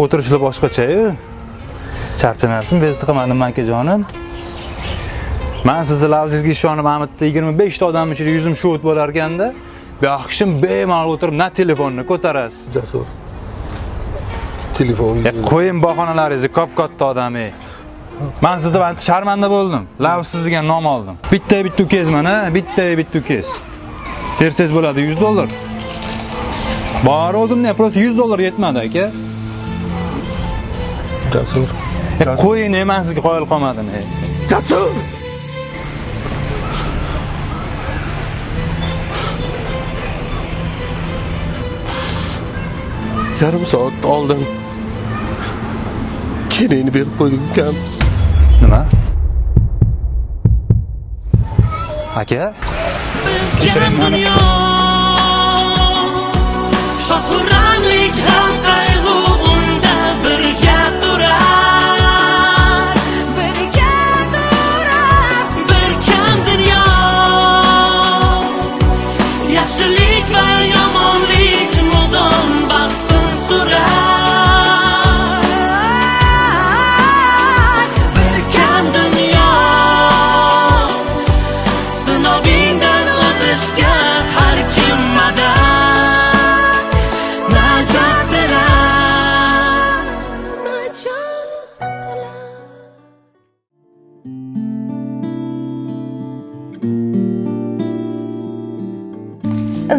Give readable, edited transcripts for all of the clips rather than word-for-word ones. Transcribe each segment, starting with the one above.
O'tirishlar boshqacha-yu. Charchamayapsizmi? Bezdi qilmadim akajonim. Men sizni lavzingizga ishonib, Amitda 25 ta odam ichida yuzim shuvut bo'lar ekanda, bu yoqishim bemalol o'tirib, na telefonni ko'tarasiz. Jasur. Telefon. Qo'ying bahonalaringizni, kop-katta odam. Men sizdan sharmanda bo'ldim. Lavsiz degan nom oldim. Bitta ukangiz mana, bitta ukangiz. Bersangiz bo'ladi $100. Bor o'zimda prosta $100 yetmadi aka. Jasur. Qo'ying, men sizga qoyil qolmadim. Jasur. Yarım saat oldin. Kelayni berib qo'yding ukam. Nima? Aka? Kechiring meni. Sofuramlik ham qayg'u unda birga turar. Bir kam dunyo. Yaxshilik va yomonlik mudom bahsin surar.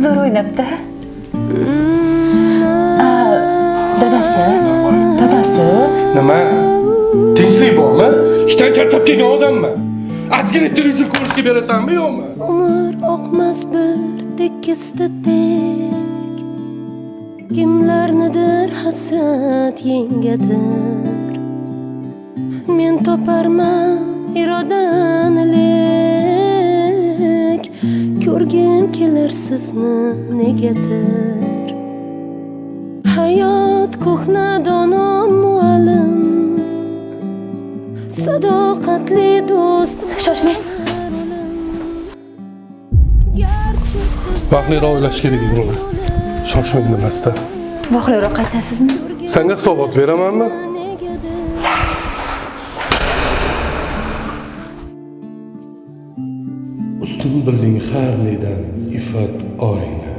Zo'r o'ynabdi. Dadasi. Nima? Tinchlik bormi? Ishdan charchab kelgan odamman. Ozgina televizor ko'rishga berasanmi yo'qmi? Umr oqmas bir tekisda tek. Kimlarnidir hasrat yengadir. Men toparman irodani lek. Ko'rgim kelar sizni negadir. Hayot ko'hna dono muallim. Sadoqatli do'st. Shoshmang. Vaqtliroq o'ylash kerak edi. Shoshmang demasdan. Vaqtliroq qaytasizmi? Senga hisobot beramanmi? Ustun bilding har nedan iffat oringni.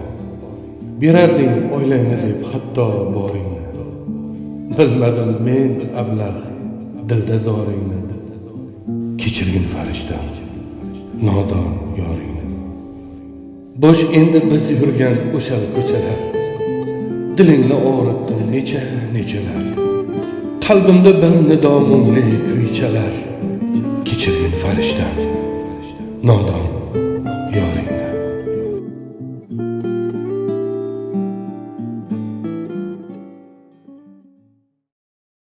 Berarding oilangni deb hatto boringni. Bilmadim men ablah dilda zoringni. Kechirgin farishta, nodon yoringni. Bosh endi biz yurgan o'sha ko'chalar. Dilingni og'ritdim nechalar. Qalbimda bir nidomli kuychalar. Kechirgin farishta, nodon